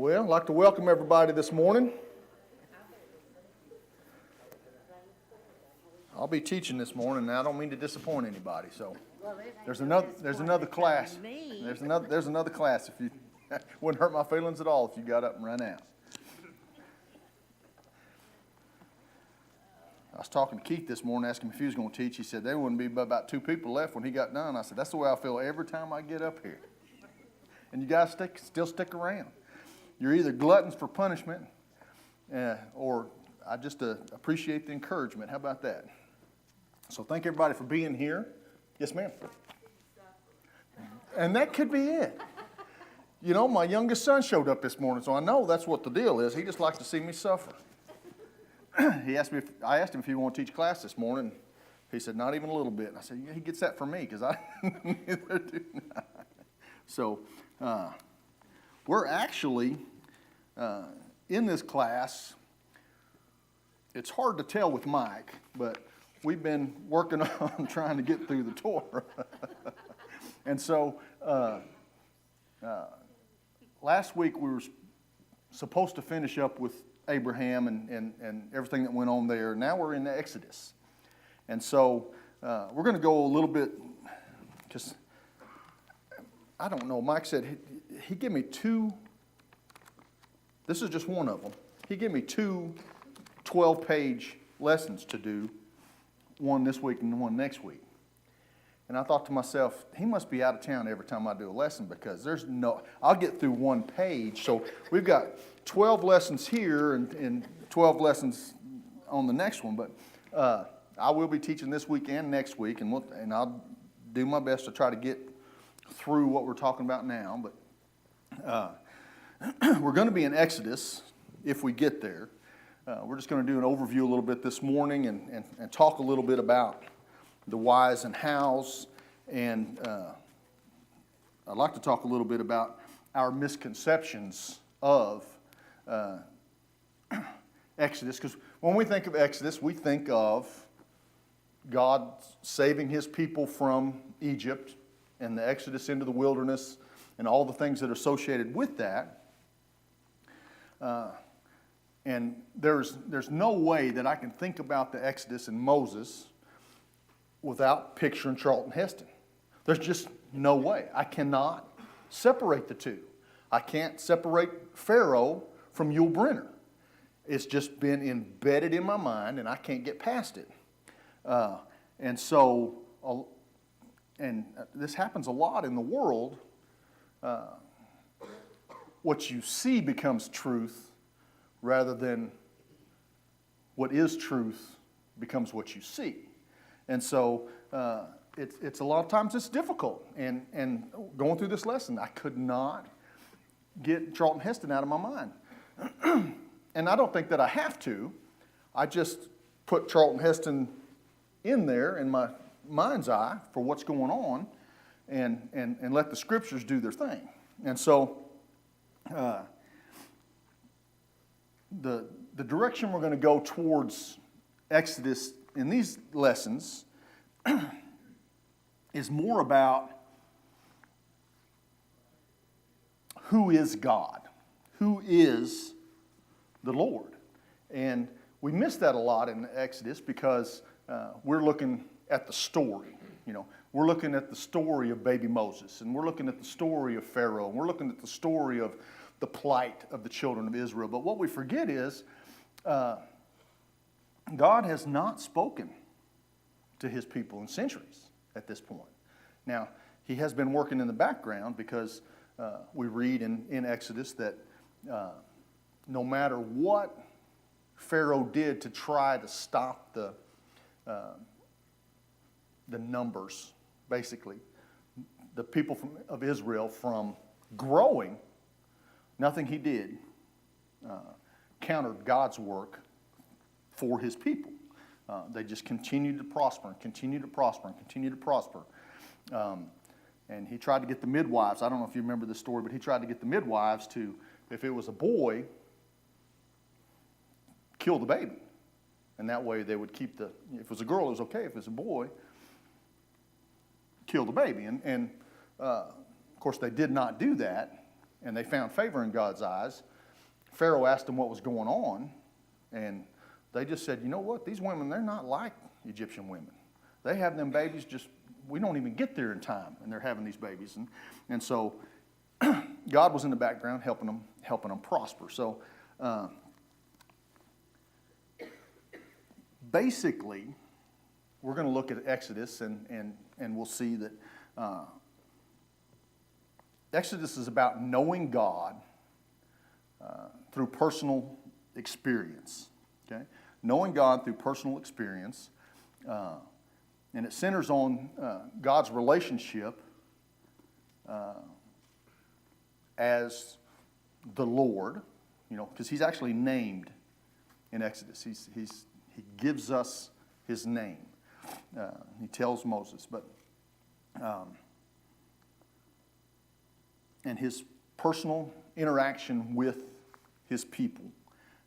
Well, I'd like to welcome everybody this morning. I'll be teaching this morning, and I don't mean to disappoint anybody. So there's another class. There's another class. If you wouldn't hurt my feelings at all if you got up and ran out. I was talking to Keith this morning, asking him if he was going to teach. He said there wouldn't be but about 2 people left when he got done. I said that's the way I feel every time I get up here. And you guys still stick around. You're either gluttons for punishment, or I just appreciate the encouragement. How about that? So thank everybody for being here. Yes, ma'am. And that could be it. You know, my youngest son showed up this morning, so I know that's what the deal is. He just likes to see me suffer. I asked him if he wanted to teach class this morning. He said, not even a little bit. And I said, yeah, he gets that from me, because I neither do. So we're actually in this class. It's hard to tell with Mike, but we've been working on trying to get through the Torah. And so last week we were supposed to finish up with Abraham and everything that went on there. Now we're in the Exodus. And so we're going to go a little bit, just, I don't know, Mike said he gave me 2, this is just one of them. He gave me 2 12-page lessons to do, one this week and one next week. And I thought to myself, he must be out of town every time I do a lesson, because I'll get through 1 page. So we've got 12 lessons here and 12 lessons on the next one. But I will be teaching this week and next week, and I'll do my best to try to get through what we're talking about now. But we're going to be in Exodus if we get there. We're just going to do an overview a little bit this morning and talk a little bit about the whys and hows. And I'd like to talk a little bit about our misconceptions of Exodus. Because when we think of Exodus, we think of God saving his people from Egypt and the Exodus into the wilderness and all the things that are associated with that. And there's no way that I can think about the Exodus and Moses without picturing Charlton Heston. There's just no way. I cannot separate the two. I can't separate Pharaoh from Yul Brynner. It's just been embedded in my mind, and I can't get past it. And so, this happens a lot in the world. What you see becomes truth, rather than what is truth becomes what you see. And so it's a lot of times it's difficult. And going through this lesson, I could not get Charlton Heston out of my mind. And I don't think that I have to. I just put Charlton Heston in there in my mind's eye for what's going on and let the scriptures do their thing. And so the direction we're going to go towards Exodus in these lessons is more about who is God, who is the Lord. And we miss that a lot in Exodus because we're looking at the story. You know, we're looking at the story of baby Moses, and we're looking at the story of Pharaoh, and we're looking at the story of the plight of the children of Israel. But what we forget is God has not spoken to his people in centuries at this point. Now, he has been working in the background because we read in Exodus that no matter what Pharaoh did to try to stop the numbers, basically, the people of Israel from growing, nothing he did countered God's work for his people. They just continued to prosper and continued to prosper and continued to prosper. And he tried to get the midwives. I don't know if you remember this story, but he tried to get the midwives to, if it was a boy, kill the baby. And that way they would keep if it was a girl, it was okay. If it was a boy, kill the baby. And of course, they did not do that. And they found favor in God's eyes. Pharaoh asked them what was going on, and they just said, you know what, these women, they're not like Egyptian women. They have them babies just, we don't even get there in time, and they're having these babies. And so God was in the background helping them prosper. So basically, we're going to look at Exodus, and we'll see that Exodus is about knowing God through personal experience. Okay, knowing God through personal experience, and it centers on God's relationship as the Lord. You know, because He's actually named in Exodus. He gives us His name. He tells Moses, but and His personal interaction with His people.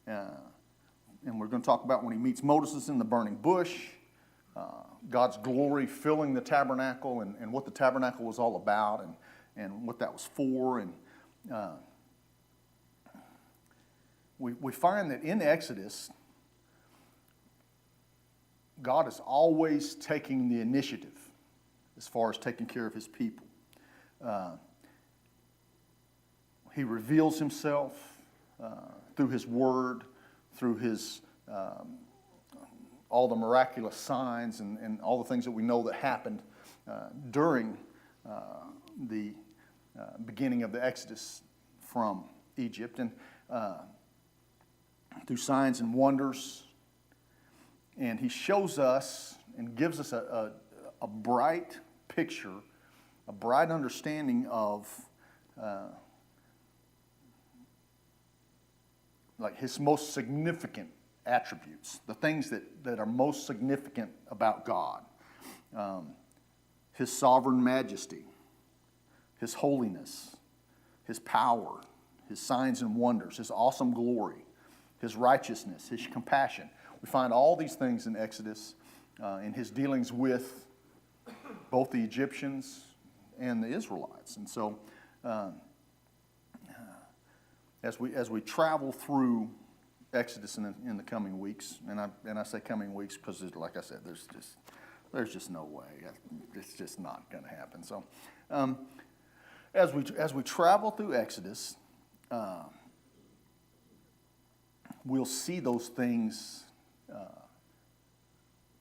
And we're going to talk about when He meets Moses in the burning bush, God's glory filling the tabernacle, and what the tabernacle was all about, and what that was for. And we find that in Exodus, God is always taking the initiative as far as taking care of His people. He reveals Himself through His Word, through His all the miraculous signs and all the things that we know that happened during the beginning of the Exodus from Egypt, and through signs and wonders. And He shows us and gives us a bright picture, a bright understanding of like His most significant attributes, the things that are most significant about God. His sovereign majesty, His holiness, His power, His signs and wonders, His awesome glory, His righteousness, His compassion. We find all these things in Exodus in His dealings with both the Egyptians and the Israelites. And so as we travel through Exodus in the coming weeks, and I say coming weeks because, like I said, there's just no way. It's just not going to happen. So as we travel through Exodus, we'll see those things.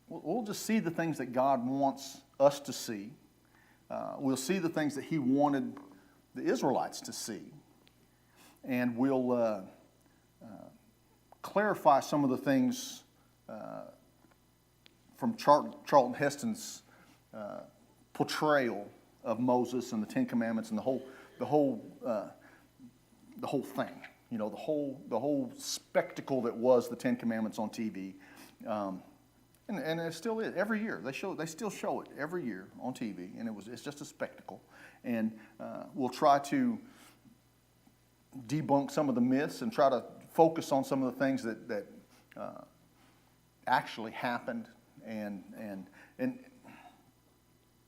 We'll just see the things that God wants us to see. We'll see the things that He wanted the Israelites to see. And we'll clarify some of the things from Charlton Heston's portrayal of Moses and the Ten Commandments and the whole thing. You know, the whole spectacle that was the Ten Commandments on TV. And it still is. Every year they still show it every year on TV, and it's just a spectacle. And we'll try to debunk some of the myths and try to focus on some of the things that actually happened. And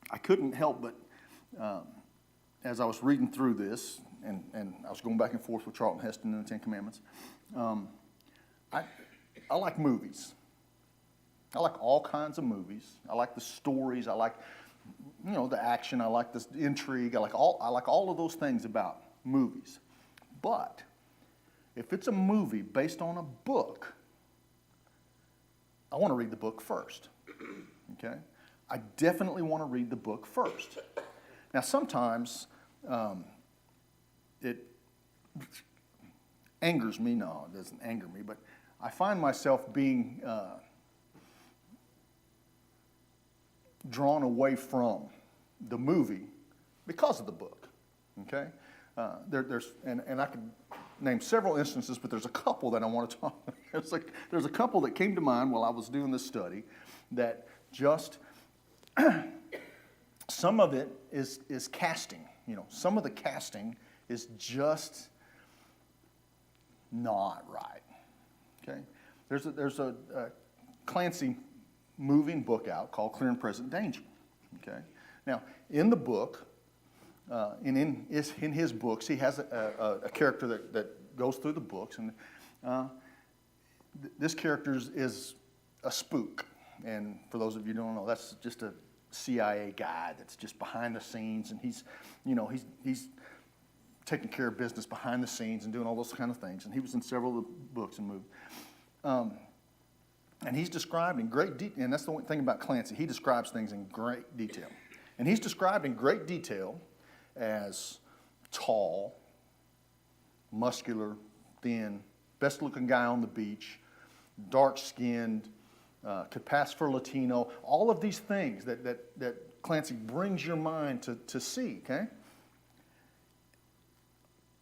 I couldn't help but as I was reading through this, and I was going back and forth with Charlton Heston and the Ten Commandments. I like movies. I like all kinds of movies. I like the stories. I like, the action. I like the intrigue. I like all of those things about movies. But if it's a movie based on a book, I want to read the book first. Okay? I definitely want to read the book first. Now, sometimes it angers me. No, it doesn't anger me, but I find myself being drawn away from the movie because of the book. Okay, and I could name several instances, but there's a couple that I want to talk about. There's a couple that came to mind while I was doing this study that just some of it is casting. Some of the casting is just not right. Okay, there's a Clancy moving book out called Clear and Present Danger. Okay, now in the book, in his books, he has a character goes through the books, and this character is a spook. And for those of you who don't know, that's just a CIA guy that's just behind the scenes, and he's taking care of business behind the scenes and doing all those kind of things. And he was in several of the books and movies. And he's described in great detail, and that's the one thing about Clancy, he describes things in great detail. And he's described in great detail as tall, muscular, thin, best looking guy on the beach, dark skinned, could pass for Latino, all of these things that Clancy brings your mind to see, okay?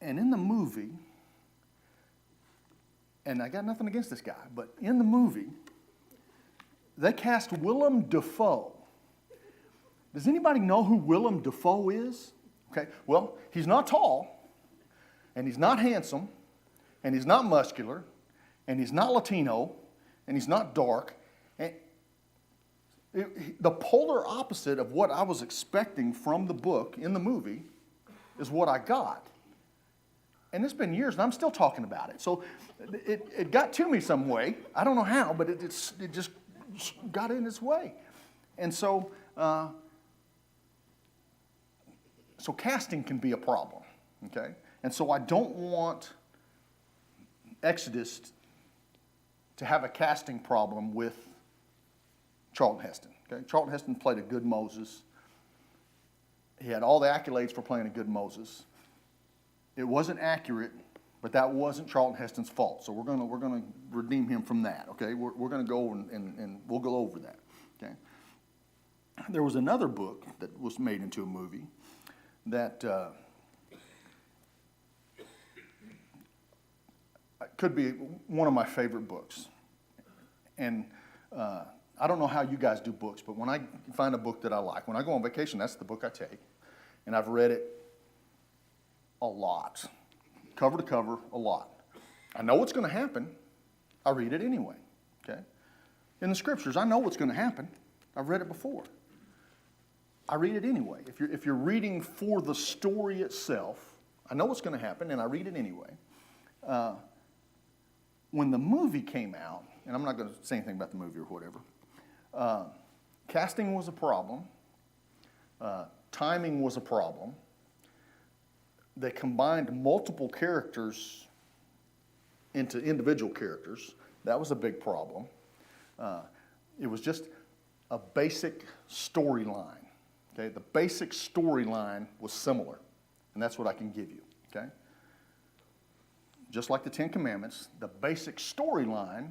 And in the movie, and I got nothing against this guy, but in the movie, they cast Willem Dafoe. Does anybody know who Willem Dafoe is? Okay, well, he's not tall, and he's not handsome, and he's not muscular, and he's not Latino, and he's not dark. And the polar opposite of what I was expecting from the book in the movie is what I got. And it's been years, and I'm still talking about it. So it got to me some way. I don't know how, but it just got in its way. And so casting can be a problem, okay? And so I don't want Exodus to have a casting problem with Charlton Heston, okay? Charlton Heston played a good Moses. He had all the accolades for playing a good Moses. It wasn't accurate, but that wasn't Charlton Heston's fault. So we're gonna redeem him from that, okay? We're gonna go and we'll go over that, okay? There was another book that was made into a movie that could be one of my favorite books. And I don't know how you guys do books, but when I find a book that I like, when I go on vacation, that's the book I take. And I've read it a lot, cover to cover, a lot. I know what's going to happen. I read it anyway, okay? In the scriptures, I know what's going to happen. I've read it before. I read it anyway. If you're reading for the story itself, I know what's going to happen, and I read it anyway. When the movie came out, and I'm not going to say anything about the movie or whatever, casting was a problem. Timing was a problem. They combined multiple characters into individual characters. That was a big problem. It was just a basic storyline. Okay, the basic storyline was similar, and that's what I can give you. Okay, just like the Ten Commandments, the basic storyline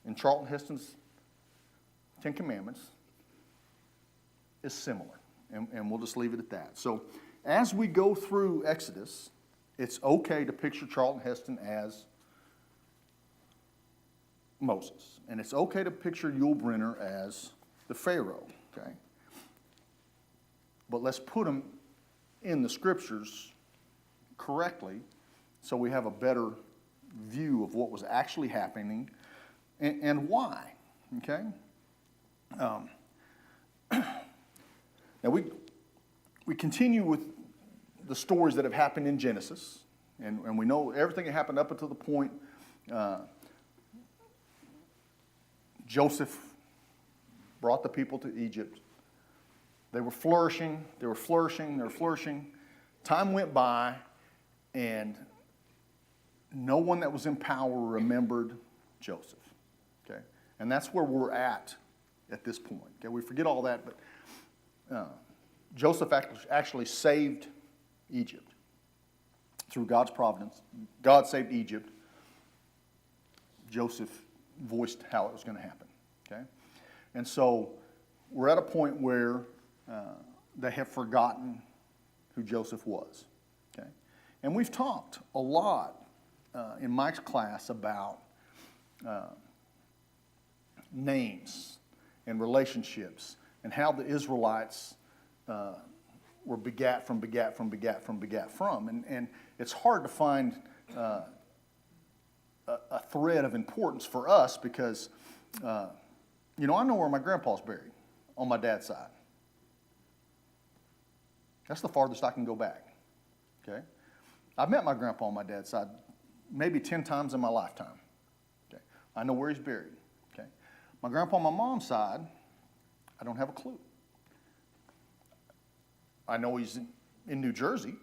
in Charlton Heston's Ten Commandments is similar, and we'll just leave it at that. So as we go through Exodus, it's okay to picture Charlton Heston as Moses, and it's okay to picture Yul Brynner as the Pharaoh, okay? But let's put them in the scriptures correctly so we have a better view of what was actually happening and why, okay? Now we continue with the stories that have happened in Genesis, and we know everything that happened up until the point Joseph brought the people to Egypt. They were flourishing, they were flourishing, they were flourishing. Time went by, and no one that was in power remembered Joseph, okay? And that's where we're at this point, okay? We forget all that, but Joseph actually saved Egypt through God's providence. God saved Egypt. Joseph voiced how it was going to happen, okay? And so we're at a point where they have forgotten who Joseph was, okay? And we've talked a lot in Mike's class about names and relationships and how the Israelites were begat from. And it's hard to find a thread of importance for us because, I know where my grandpa's buried on my dad's side. That's the farthest I can go back, okay? I've met my grandpa on my dad's side maybe 10 times in my lifetime. Okay? I know where he's buried. Okay? My grandpa on my mom's side, I don't have a clue. I know he's in New Jersey.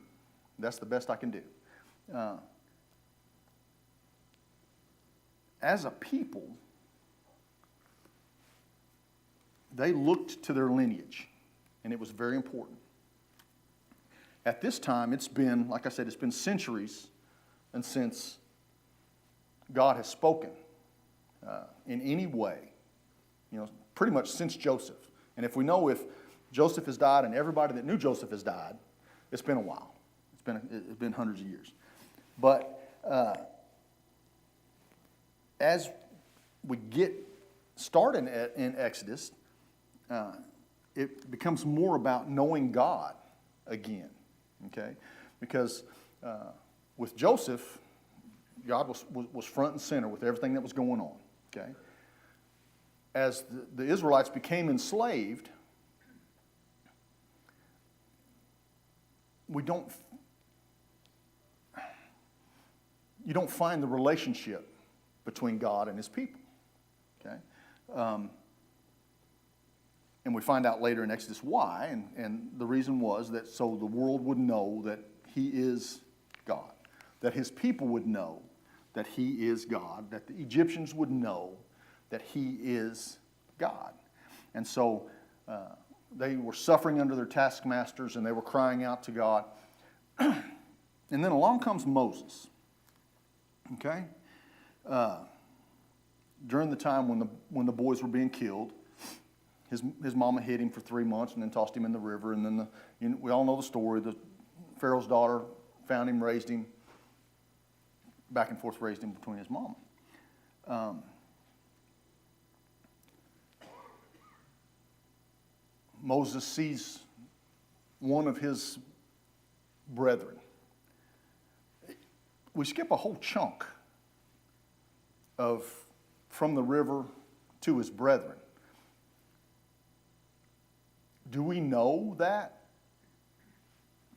That's the best I can do. As a people, they looked to their lineage, and it was very important. At this time, it's been, like I said, it's been centuries and since God has spoken in any way, pretty much since Joseph. And if we know if Joseph has died and everybody that knew Joseph has died, it's been a while. It's been hundreds of years. But as we get started in Exodus, it becomes more about knowing God again, okay? Because with Joseph, God was front and center with everything that was going on, okay? As the Israelites became enslaved, you don't find the relationship between God and his people, okay? And we find out later in Exodus why, and the reason was that so the world would know that he is God, that his people would know that he is God, that the Egyptians would know that he is God. And so they were suffering under their taskmasters, and they were crying out to God. And then along comes Moses, okay? During the time when the boys were being killed, his mama hid him for 3 months and then tossed him in the river. And then we all know the story. The Pharaoh's daughter found him, raised him, back and forth raised him between his mama. Moses sees one of his brethren. We skip a whole chunk from the river to his brethren. Do we know that?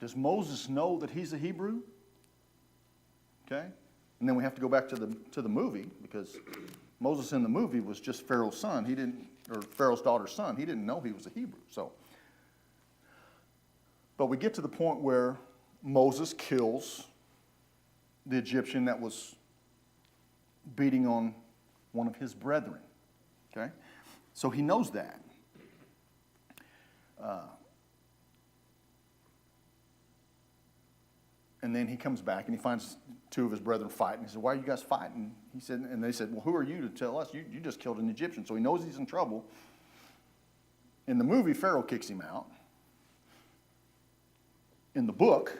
Does Moses know that he's a Hebrew? Okay? And then we have to go back to the movie, because Moses in the movie was just Pharaoh's son. Or Pharaoh's daughter's son. He didn't know he was a Hebrew. But we get to the point where Moses kills the Egyptian that was beating on one of his brethren. Okay? So he knows that. And then he comes back and he finds two of his brethren fighting. He said, "Why are you guys fighting?" He said, and they said, "Well, who are you to tell us? You just killed an Egyptian." So he knows he's in trouble. In the movie, Pharaoh kicks him out. In the book,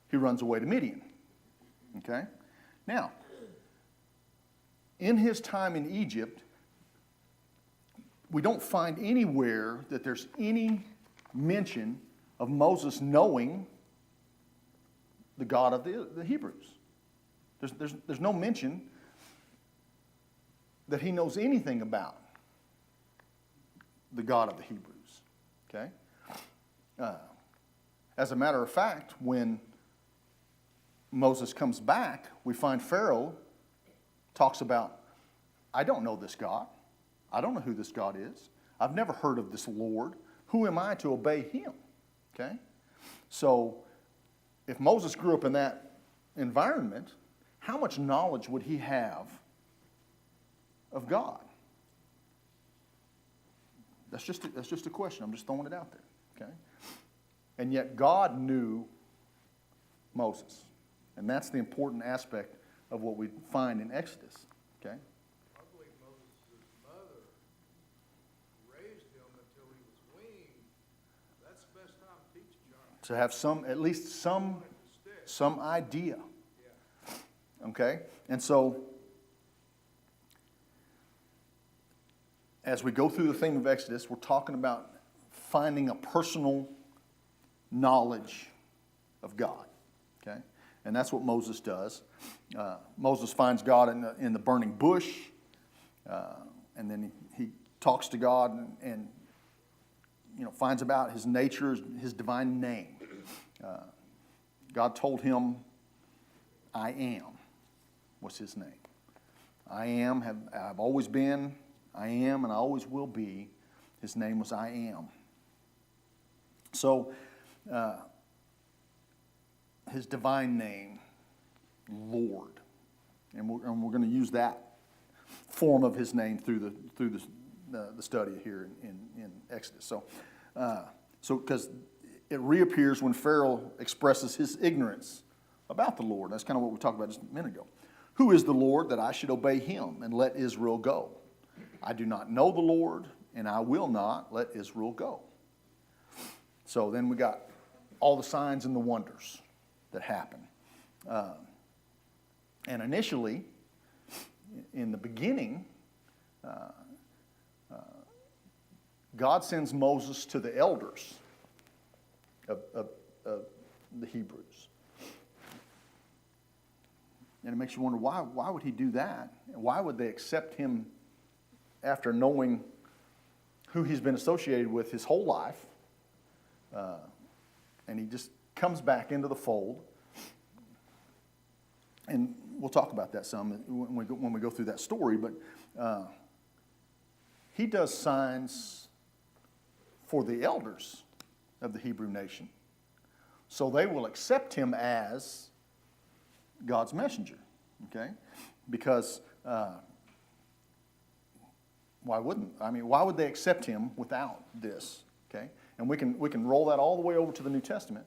he runs away to Midian. Okay? Now, in his time in Egypt, we don't find anywhere that there's any mention of Moses knowing the God of the Hebrews. There's no mention that he knows anything about the God of the Hebrews. Okay? As a matter of fact, when Moses comes back, we find Pharaoh talks about, "I don't know this God. I don't know who this God is. I've never heard of this Lord. Who am I to obey him?" Okay? So, if Moses grew up in that environment, how much knowledge would he have of God? That's just a question. I'm just throwing it out there. Okay? And yet God knew Moses. And that's the important aspect of what we find in Exodus. Okay? I believe Moses' mother raised him until he was weaned. That's the best time to teach a child. To have at least some idea. Yeah. Okay? And so, as we go through the theme of Exodus, we're talking about finding a personal knowledge of God. Okay? And that's what Moses does. Moses finds God in the burning bush, and then he talks to God and finds about his nature, his divine name. God told him I am was his name. I am, I've always been, I am, and I always will be. His name was I am. So, his divine name, Lord. And we're going to use that form of his name through the study here in Exodus. So because it reappears when Pharaoh expresses his ignorance about the Lord. That's kind of what we talked about just a minute ago. Who is the Lord that I should obey him and let Israel go? I do not know the Lord, and I will not let Israel go. So then we got all the signs and the wonders that happen. And initially, in the beginning, God sends Moses to the elders of the Hebrews. And it makes you wonder, why would he do that? Why would they accept him after knowing who he's been associated with his whole life? And he just comes back into the fold. And we'll talk about that some when we go through that story. But he does signs for the elders of the Hebrew nation, so they will accept him as God's messenger. Okay, because why wouldn't? I mean, why would they accept him without this? Okay, and we can roll that all the way over to the New Testament.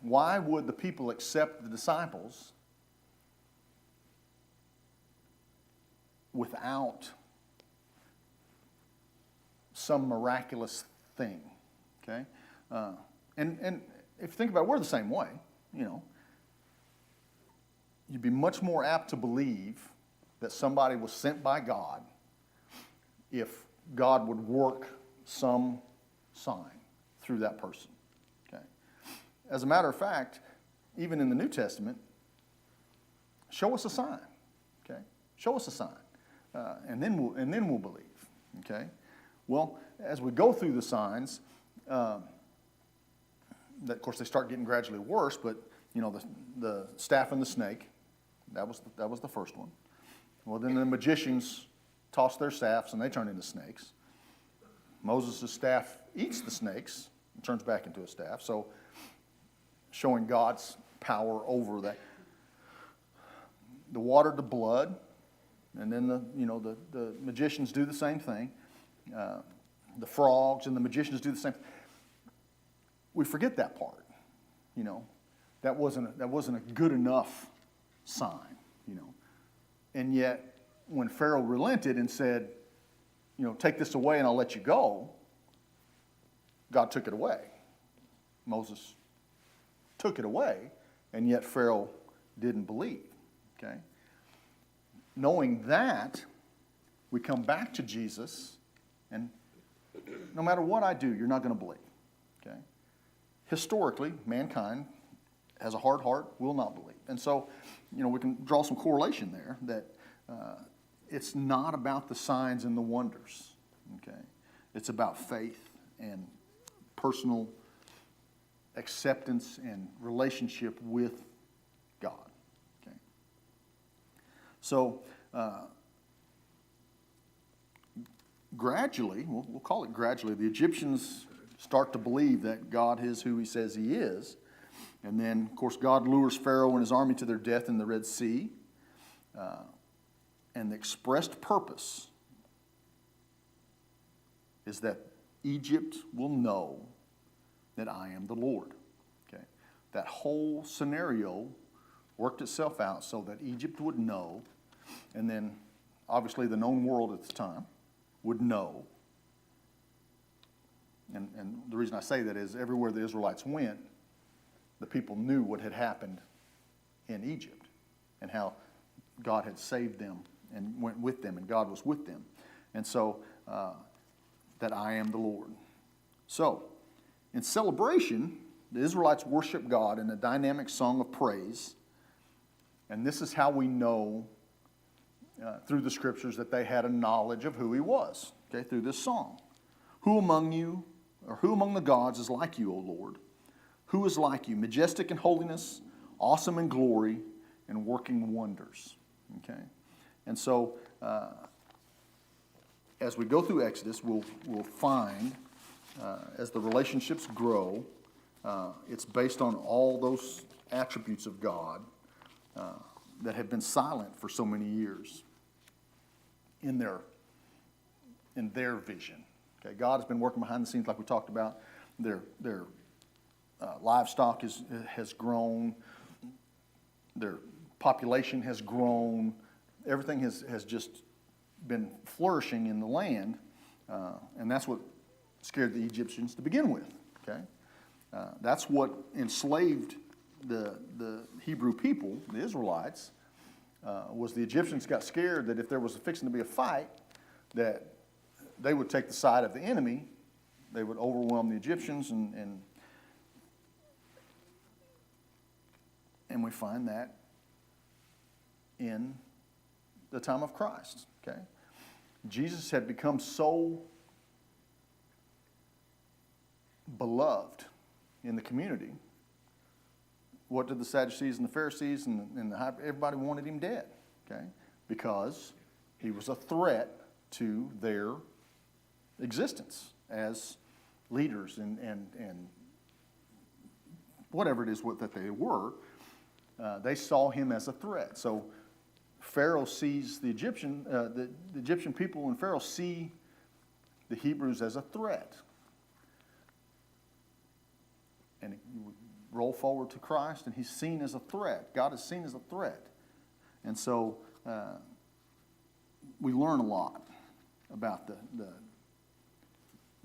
Why would the people accept the disciples without some miraculous thing? Okay, and if you think about it, we're the same way. You know, you'd be much more apt to believe that somebody was sent by God if God would work some sign through that person. Okay, as a matter of fact, even in the New Testament, show us a sign. Okay, show us a sign. And then we'll believe. Okay. Well, as we go through the signs, that of course they start getting gradually worse. But you know, the staff and the snake, that was the first one. Well, then the magicians toss their staffs and they turn into snakes. Moses' staff eats the snakes and turns back into a staff. So, showing God's power over that. The water to blood. And then the magicians do the same thing. The frogs and the magicians do the same thing. We forget that part. You know, that wasn't a good enough sign. You know, and yet when Pharaoh relented and said, you know, take this away and I'll let you go, God took it away. Moses took it away, and yet Pharaoh didn't believe. Okay. Knowing that, we come back to Jesus, and no matter what I do, you're not going to believe. Okay? Historically, mankind has a hard heart, will not believe. And so, you know, we can draw some correlation there that it's not about the signs and the wonders. Okay? It's about faith and personal acceptance and relationship with God. Okay? So, gradually, we'll call it gradually, the Egyptians start to believe that God is who he says he is. And then, of course, God lures Pharaoh and his army to their death in the Red Sea. And the expressed purpose is that Egypt will know that I am the Lord. Okay? That whole scenario worked itself out so that Egypt would know, and then obviously the known world at the time would know. And the reason I say that is everywhere the Israelites went, the people knew what had happened in Egypt and how God had saved them and went with them and God was with them. And so that I am the Lord. So in celebration, the Israelites worship God in a dynamic song of praise. And this is how we know through the scriptures that they had a knowledge of who he was, okay, through this song. Who among you, or who among the gods is like you, O Lord? Who is like you, majestic in holiness, awesome in glory, and working wonders. Okay? And so, as we go through Exodus, we'll find, as the relationships grow, it's based on all those attributes of God that have been silent for so many years in their vision. Okay, God has been working behind the scenes, like we talked about. Their livestock has grown. Their population has grown. Everything has just been flourishing in the land, and that's what scared the Egyptians to begin with. Okay, that's what enslaved the Hebrew people, the Israelites. Was the Egyptians got scared that if there was fixing to be a fight, that they would take the side of the enemy, they would overwhelm the Egyptians, and we find that in the time of Christ. Okay, Jesus had become so beloved in the community. What did the Sadducees and the Pharisees and everybody wanted him dead? Okay, because he was a threat to their existence as leaders and whatever it is that they were. They saw him as a threat. So Pharaoh sees the Egyptian people, and Pharaoh see the Hebrews as a threat. And you roll forward to Christ, and he's seen as a threat. God is seen as a threat. And so we learn a lot about the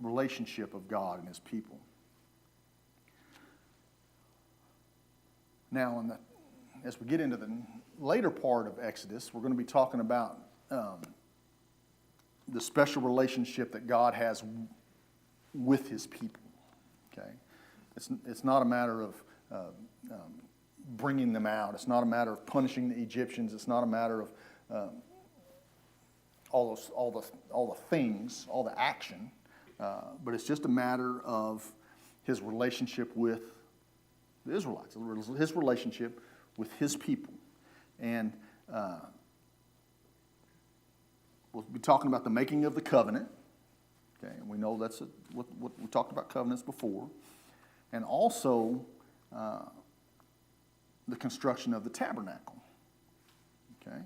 relationship of God and his people. Now, as we get into the later part of Exodus, we're going to be talking about the special relationship that God has with his people. Okay, it's not a matter of bringing them out. It's not a matter of punishing the Egyptians. It's not a matter of all the things, all the action, but it's just a matter of his relationship with the Israelites, his relationship with his people. And we'll be talking about the making of the covenant. Okay, and we know that's what we talked about covenants before. And also the construction of the tabernacle. Okay,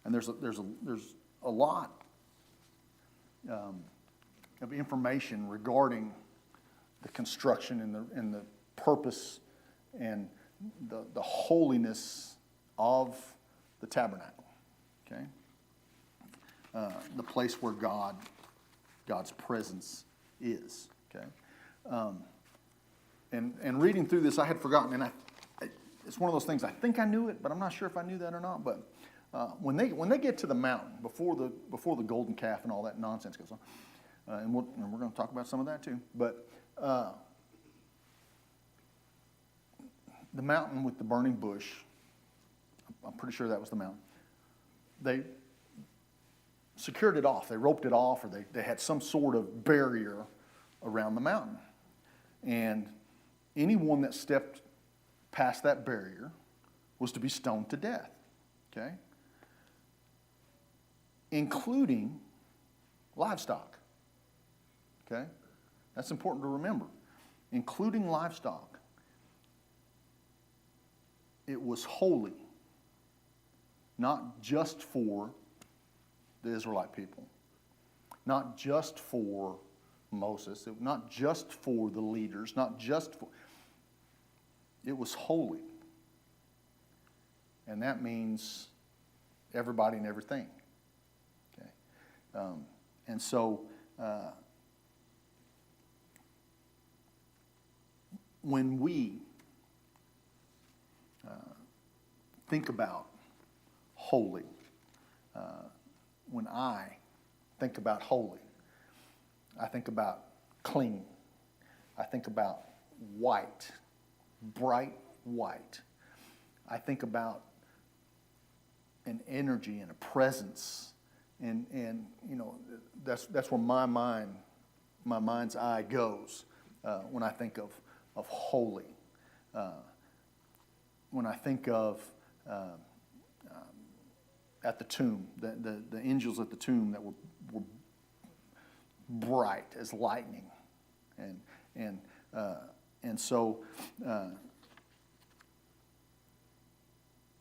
and there's a lot of information regarding the construction and the purpose and the holiness of the tabernacle. Okay, the place where God's presence is. Okay. And reading through this, I had forgotten, and it's one of those things. I think I knew it, but I'm not sure if I knew that or not. But when they get to the mountain before the golden calf and all that nonsense goes on, and we're going to talk about some of that too. But the mountain with the burning bush, I'm pretty sure that was the mountain. They secured it off. They roped it off, or they had some sort of barrier around the mountain, and anyone that stepped past that barrier was to be stoned to death, okay? Including livestock, okay? That's important to remember. Including livestock. It was holy, not just for the Israelite people, not just for Moses, not just for the leaders, not just for... It was holy. And that means everybody and everything. Okay. And so when we think about holy, when I think about holy, I think about clean. I think about white, bright white. I think about an energy and a presence, and you know, that's where my mind's eye goes when I think of holy. When I think of at the tomb, the angels at the tomb that were bright as lightning, and so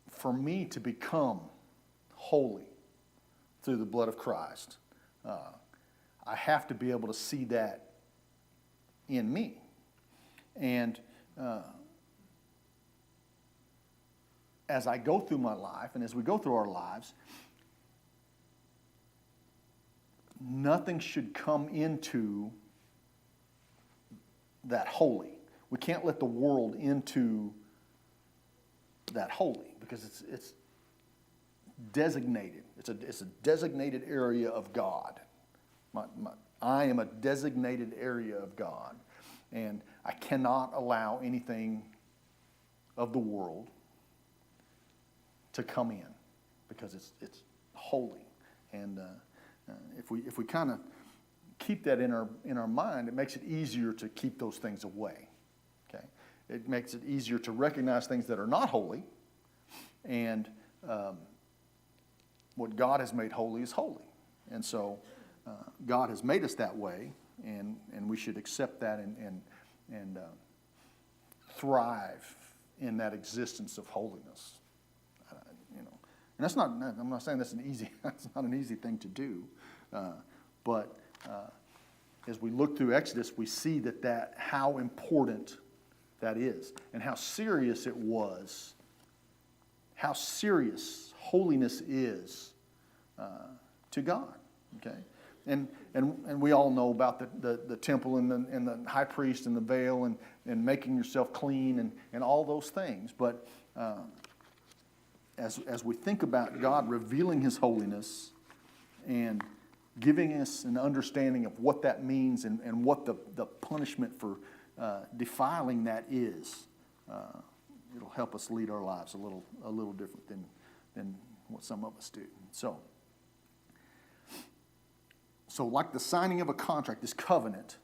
for me to become holy through the blood of Christ, I have to be able to see that in me, and as I go through my life, and as we go through our lives, nothing should come into that holy. We can't let the world into that holy, because it's designated. It's a designated area of God. I am a designated area of God, and I cannot allow anything of the world to come in, because it's holy. And if we kind of keep that in our mind, it makes it easier to keep those things away. Okay, it makes it easier to recognize things that are not holy, and what God has made holy is holy. And so God has made us that way, and we should accept that and thrive in that existence of holiness. And that's not. I'm not saying that's That's not an easy thing to do, but as we look through Exodus, we see that how important that is, and how serious it was. How serious holiness is to God. Okay, and we all know about the temple and the high priest and the veil and making yourself clean and all those things, but. As we think about God revealing His holiness and giving us an understanding of what that means and what the punishment for defiling that is, it'll help us lead our lives a little different than what some of us do. So like the signing of a contract, this covenant,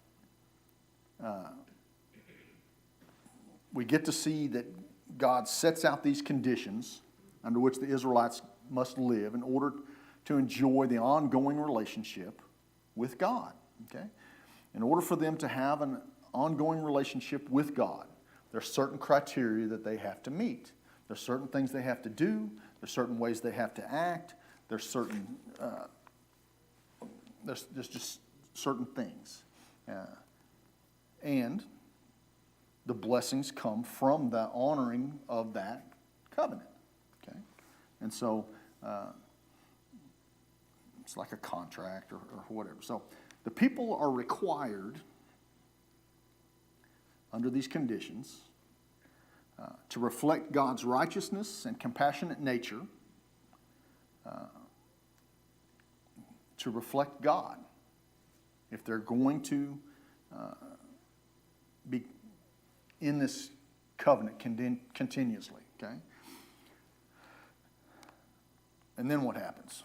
we get to see that God sets out these conditions under which the Israelites must live in order to enjoy the ongoing relationship with God. Okay? In order for them to have an ongoing relationship with God, there are certain criteria that they have to meet. There's certain things they have to do. There's certain ways they have to act. There's just certain things. And the blessings come from the honoring of that covenant. Okay? And so it's like a contract or whatever. So the people are required under these conditions to reflect God's righteousness and compassionate nature, to reflect God if they're going to be in this covenant continuously. Okay? And then what happens?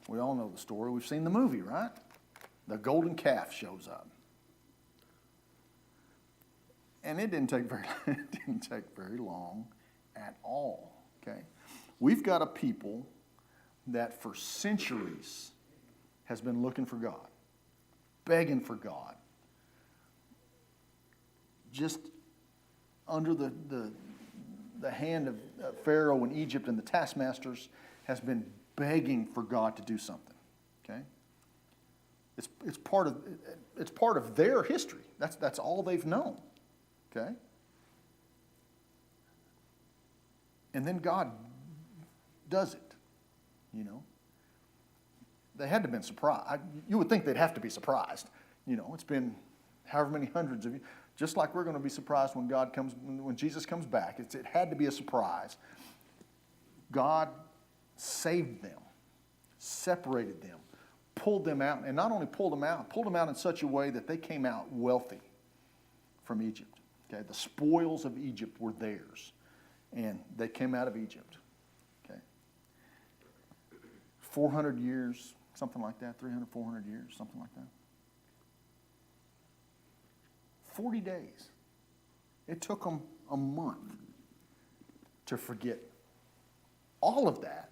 We all know the story. We've seen the movie, right? The golden calf shows up. And it didn't take very long at all. Okay? We've got a people that for centuries has been looking for God, begging for God, just under the hand of Pharaoh and Egypt and the taskmasters, has been begging for God to do something. Okay, it's part of their history. That's all they've known. Okay, and then God does it. You know, they had to have been surprised. You would think they'd have to be surprised. You know, it's been however many hundreds of years. Just like we're going to be surprised when Jesus comes back. It had to be a surprise. God saved them, separated them, pulled them out, and not only pulled them out in such a way that they came out wealthy from Egypt. Okay, the spoils of Egypt were theirs, and they came out of Egypt. Okay, 400 years, something like that, 300, 400 years, something like that. 40 days. It took them a month to forget all of that,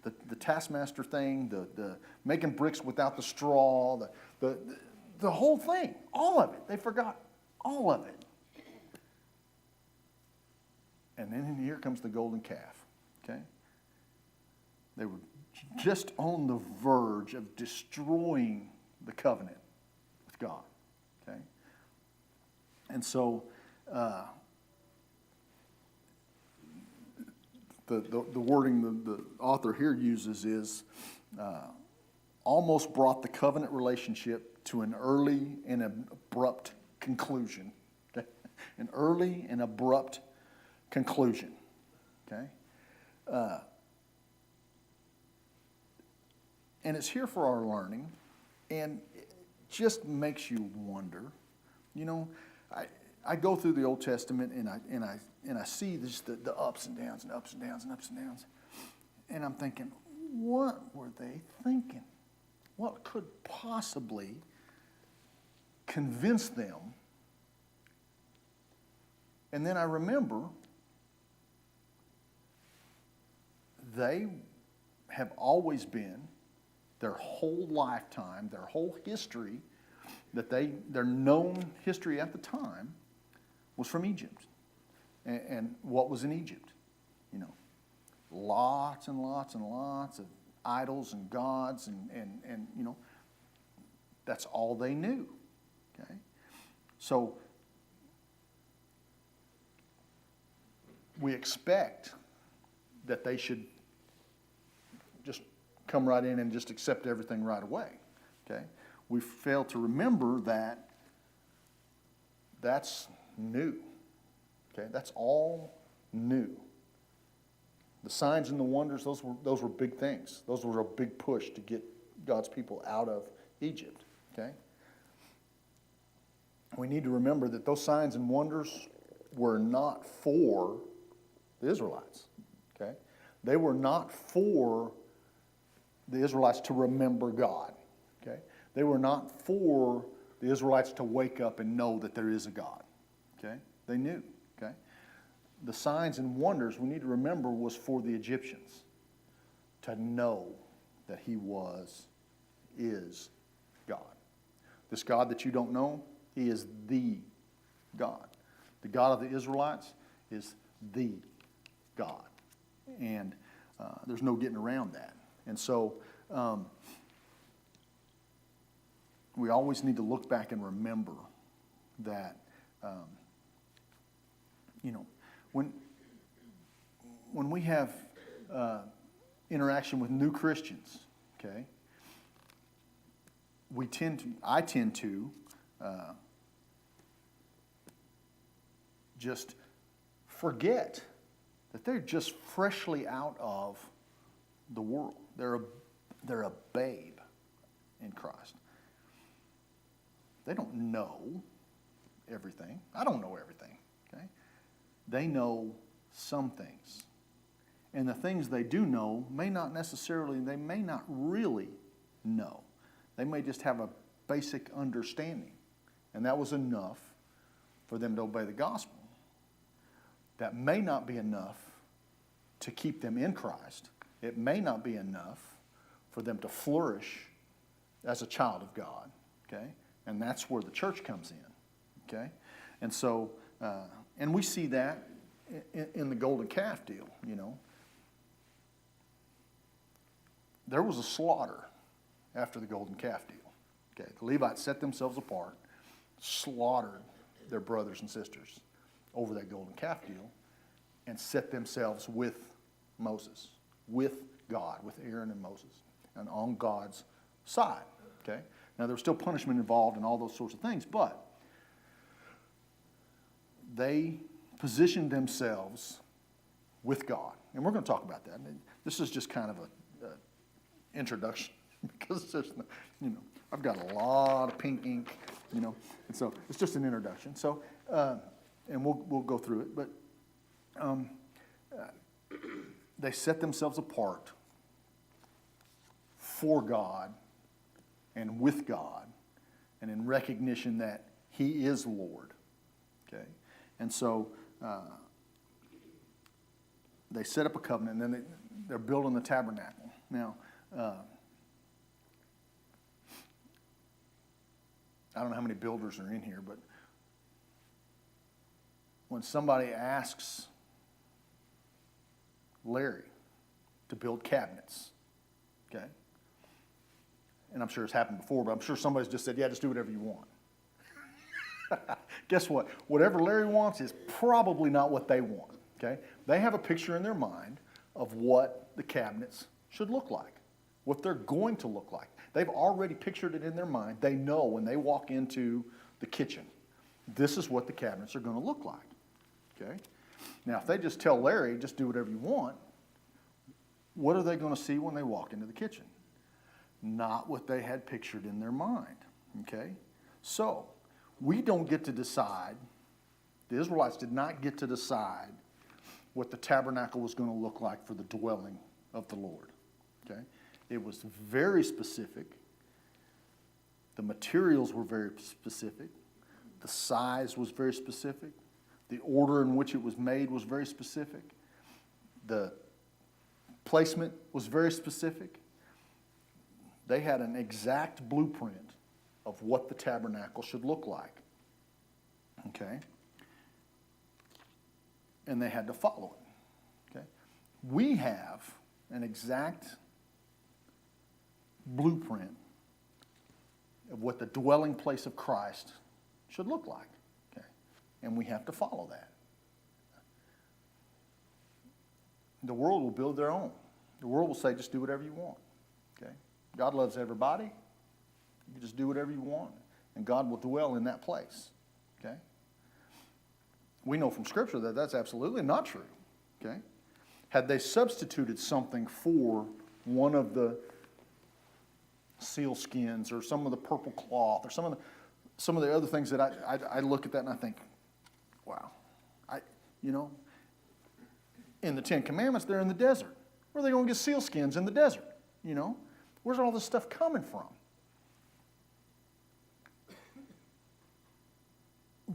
the taskmaster thing, the making bricks without the straw, the whole thing, all of it. They forgot all of it. And then here comes the golden calf, okay? They were just on the verge of destroying the covenant with God, okay? And so the wording the author here uses is almost brought the covenant relationship to an early and abrupt conclusion. Okay? An early and abrupt conclusion. Okay? And it's here for our learning, and it just makes you wonder. You know, I go through the Old Testament and I see this, the ups and downs and ups and downs and ups and downs. And I'm thinking, what were they thinking? What could possibly convince them? And then I remember they have always been, their whole lifetime, their whole history, their known history at the time was from Egypt. And what was in Egypt? You know, lots and lots and lots of idols and gods and you know, that's all they knew. Okay? So we expect that they should just come right in and just accept everything right away. Okay? We fail to remember that that's new. Okay? That's all new. The signs and the wonders, those were big things. Those were a big push to get God's people out of Egypt. Okay? We need to remember that those signs and wonders were not for the Israelites. Okay? They were not for the Israelites to remember God. Okay? They were not for the Israelites to wake up and know that there is a God. Okay? They knew. Okay? The signs and wonders, we need to remember, was for the Egyptians to know that he is God. This God that you don't know, he is the God. The God of the Israelites is the God. And there's no getting around that. And so we always need to look back and remember that, you know, when we have interaction with new Christians, okay, I tend to just forget that they're just freshly out of the world. They're a babe in Christ. They don't know everything. I don't know everything. Okay? They know some things. And the things they do know they may not really know. They may just have a basic understanding. And that was enough for them to obey the gospel. That may not be enough to keep them in Christ. It may not be enough for them to flourish as a child of God. Okay? And that's where the church comes in. Okay? And so, and we see that in the golden calf deal, you know. There was a slaughter after the golden calf deal. Okay? The Levites set themselves apart, slaughtered their brothers and sisters over that golden calf deal, and set themselves with Moses, with God, with Aaron and Moses, and on God's side. Okay? Now, there was still punishment involved and all those sorts of things, but they positioned themselves with God. And we're going to talk about that. And this is just kind of an introduction because there's, you know, I've got a lot of pink ink, you know, and so it's just an introduction. So, and we'll go through it, but they set themselves apart for God and with God, and in recognition that He is Lord. Okay, and so they set up a covenant, and then they're building the tabernacle. Now, I don't know how many builders are in here, but when somebody asks Larry to build cabinets, okay, and I'm sure it's happened before, but I'm sure somebody's just said, yeah, just do whatever you want. Guess what? Whatever Larry wants is probably not what they want, okay? They have a picture in their mind of what the cabinets should look like, what they're going to look like. They've already pictured it in their mind. They know when they walk into the kitchen, this is what the cabinets are going to look like, okay? Now, if they just tell Larry, just do whatever you want, what are they going to see when they walk into the kitchen? Not what they had pictured in their mind, okay? So, we don't get to decide, the Israelites did not get to decide what the tabernacle was going to look like for the dwelling of the Lord, okay? It was very specific. The materials were very specific. The size was very specific. The order in which it was made was very specific. The placement was very specific. They had an exact blueprint of what the tabernacle should look like. Okay? And they had to follow it. Okay? We have an exact blueprint of what the dwelling place of Christ should look like. Okay? And we have to follow that. The world will build their own. The world will say, just do whatever you want. Okay? God loves everybody. You can just do whatever you want, and God will dwell in that place. Okay? We know from Scripture that that's absolutely not true. Okay? Had they substituted something for one of the seal skins or some of the purple cloth or some of the other things that I look at that and I think, wow, in the Ten Commandments, they're in the desert. Where are they going to get seal skins in the desert? Where's all this stuff coming from?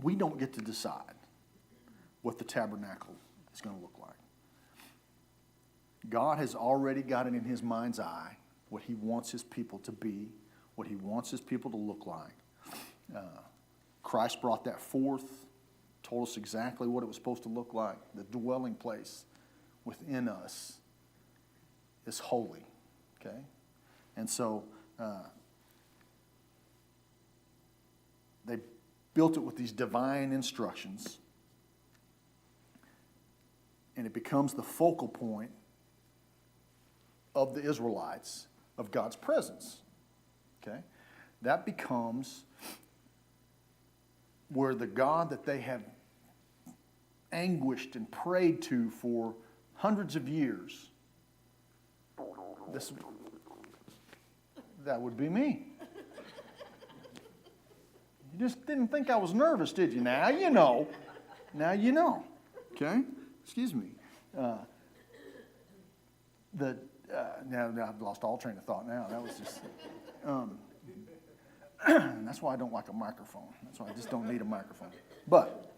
We don't get to decide what the tabernacle is going to look like. God has already got it in his mind's eye what he wants his people to be, what he wants his people to look like. Christ brought that forth, told us exactly what it was supposed to look like. The dwelling place within us is holy, okay? And so they built it with these divine instructions, and it becomes the focal point of the Israelites of God's presence, okay? That becomes where the God that they have anguished and prayed to for hundreds of years, that would be me. You just didn't think I was nervous, did you? Now you know. Now you know. Okay? Excuse me. Now I've lost all train of thought now. That was just... that's why I don't like a microphone. That's why I just don't need a microphone. But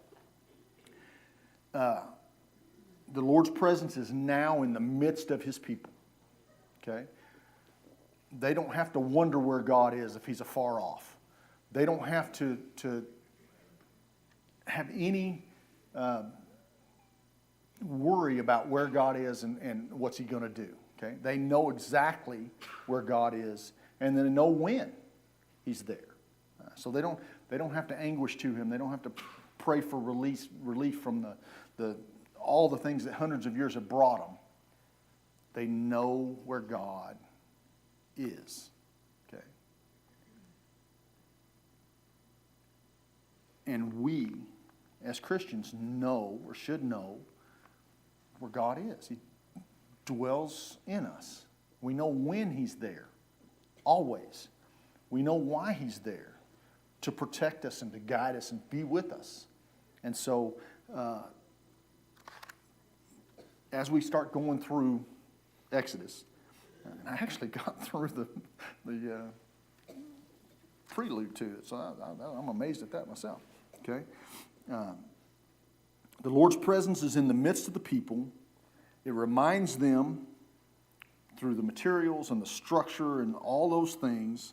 the Lord's presence is now in the midst of his people. Okay? They don't have to wonder where God is if he's afar off. They don't have to have any worry about where God is and what's he going to do. Okay? They know exactly where God is, and they know when he's there. So they don't have to anguish to him. They don't have to pray for relief from all the things that hundreds of years have brought them. They know where God is. Okay? And we, as Christians, know or should know where God is. He dwells in us. We know when he's there. Always. We know why he's there. To protect us and to guide us and be with us. And so, as we start going through Exodus, and I actually got through the prelude to it, so I'm amazed at that myself. Okay, the Lord's presence is in the midst of the people, It reminds them through the materials and the structure and all those things.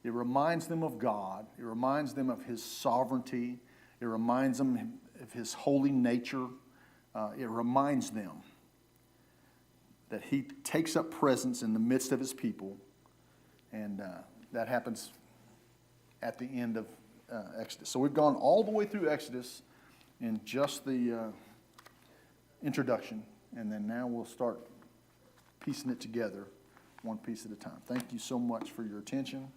It reminds them of God. It reminds them of His sovereignty. It reminds them of His holy nature. It reminds them that He takes up presence in the midst of His people. And that happens at the end of Exodus. So we've gone all the way through Exodus in just the introduction. And then now we'll start piecing it together one piece at a time. Thank you so much for your attention.